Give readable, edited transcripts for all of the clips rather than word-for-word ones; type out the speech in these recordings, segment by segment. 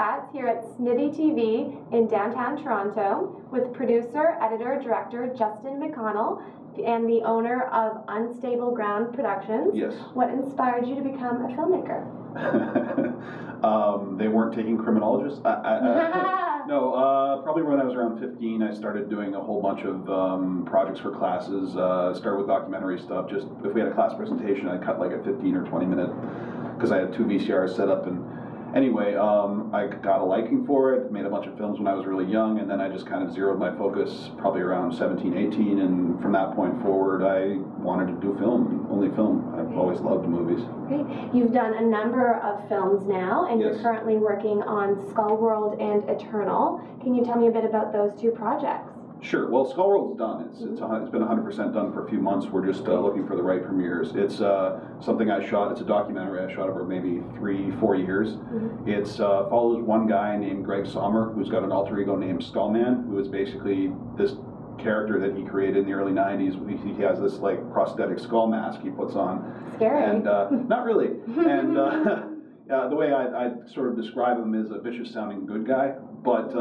Chats here at SMITHEE TV in downtown Toronto with producer, editor, director Justin McCONNELL and the owner of Unstable Ground Productions. Yes. What inspired you to become a filmmaker? They weren't taking criminologists. No, probably when I was around 15, I started doing a whole bunch of projects for classes. Started with documentary stuff. Just if we had a class presentation, I'd cut like a 15 or 20 minute, because I had 2 VCRs set up. And anyway, I got a liking for it, made a bunch of films when I was really young, and then I just kind of zeroed my focus probably around 17, 18, and from that point forward, I wanted to do film, only film. I've always loved movies. Great. You've done a number of films now, and Yes. you're currently working on Skullworld and Eternal. Can you tell me a bit about those 2 projects? Sure. Well, Skullworld's done. It's been 100% done for a few months. We're just looking for the right premieres. It's something I shot. It's a documentary I shot over maybe 3-4 years. It follows one guy named Greg Sommer, who's got an alter ego named Skullman, who is basically this character that he created in the early 90s. He has this like prosthetic skull mask he puts on. Scary. And not really. And the way I sort of describe him is a vicious sounding good guy. But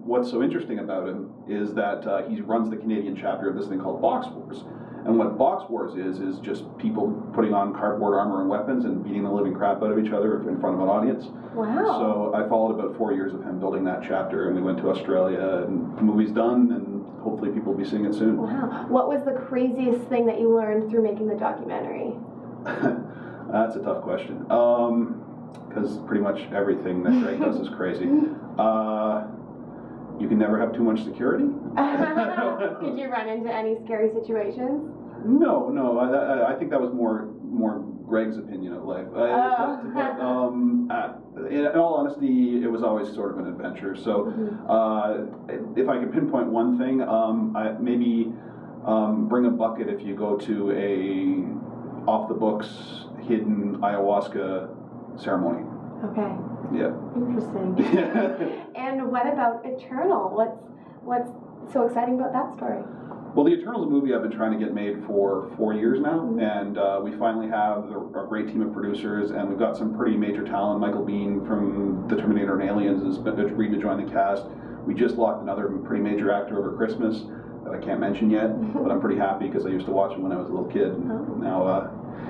what's so interesting about him is that he runs the Canadian chapter of this thing called Box Wars. And what Box Wars is just people putting on cardboard armor and weapons and beating the living crap out of each other in front of an audience. Wow. So I followed about 4 years of him building that chapter, and we went to Australia, and the movie's done, and hopefully people will be seeing it soon. Wow. What was the craziest thing that you learned through making the documentary? That's a tough question. Because pretty much everything that Greg does is crazy. You can never have too much security. Did you run into any scary situations? No. I think that was more Greg's opinion of life. In all honesty, it was always sort of an adventure. So if I could pinpoint one thing, maybe bring a bucket if you go to a off-the-books hidden ayahuasca ceremony. Okay. Yeah. Interesting. And what about Eternal? What's so exciting about that story? Well, The Eternal's a movie I've been trying to get made for 4 years now, and we finally have a great team of producers, and we've got some pretty major talent. Michael Biehn from The Terminator and Aliens has agreed to join the cast. We just locked another pretty major actor over Christmas that I can't mention yet, but I'm pretty happy because I used to watch him when I was a little kid. And now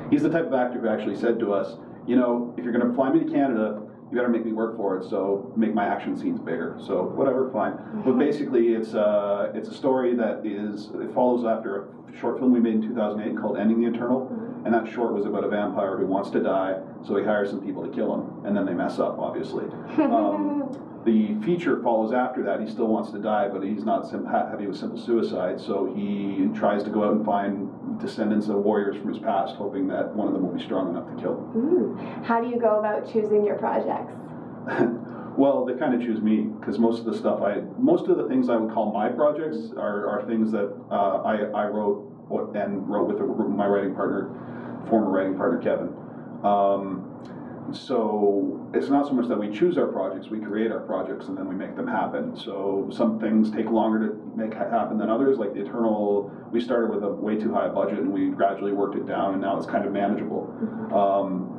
he's the type of actor who actually said to us, you know, if you're going to fly me to Canada, you better make me work for it, so make my action scenes bigger. So whatever, fine. But basically, it's a story that it follows after a short film we made in 2008 called Ending the Eternal, and that short was about a vampire who wants to die, so he hires some people to kill him, and then they mess up, obviously. The feature follows after that. He still wants to die, but he's not happy with simple suicide, so he tries to go out and find descendants of warriors from his past, hoping that one of them will be strong enough to kill him. How do you go about choosing your projects? Well, they kind of choose me, because most of the things I would call my projects are things that I wrote with my writing partner, former writing partner Kevin. So it's not so much that we choose our projects, we create our projects and then we make them happen. So some things take longer to make happen than others, like The Eternal, we started with a way too high a budget and we gradually worked it down and now it's kind of manageable.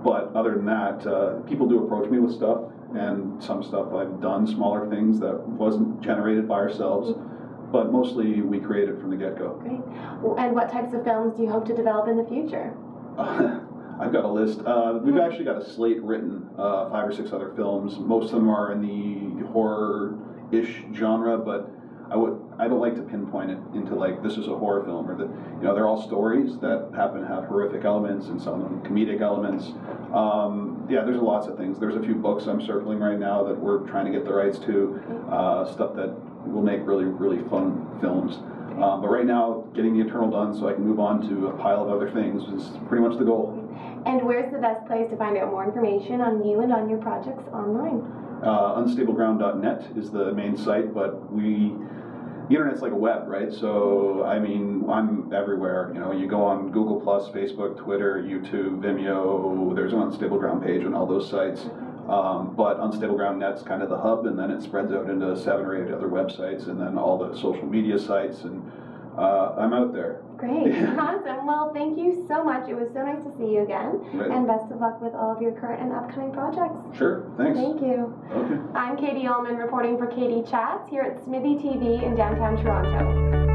But other than that, people do approach me with stuff, and some stuff I've done, smaller things that wasn't generated by ourselves, but mostly we created from the get-go. Great. And what types of films do you hope to develop in the future? I've got a list. We've actually got a slate written, 5 or 6 other films. Most of them are in the horror-ish genre, but I don't like to pinpoint it into like this is a horror film, or they're all stories that happen to have horrific elements and some of them comedic elements. Yeah, there's lots of things. There's a few books I'm circling right now that we're trying to get the rights to, stuff that will make really, really fun films. But right now, getting The Eternal done so I can move on to a pile of other things is pretty much the goal. And where's the best place to find out more information on you and on your projects online? Unstableground.net is the main site, but the internet's like a web, right? So, I mean, I'm everywhere. You know, you go on Google+, Facebook, Twitter, YouTube, Vimeo, there's an Unstable Ground page on all those sites. But Unstableground.net's kind of the hub, and then it spreads out into 7 or 8 other websites, and then all the social media sites, and I'm out there. Great. Awesome. Well, thank you so much. It was so nice to see you again. Right. And best of luck with all of your current and upcoming projects. Sure. Thanks. Thank you. Okay. I'm Katie Uhlmann reporting for Katie Chats here at SMITHEE TV in downtown Toronto.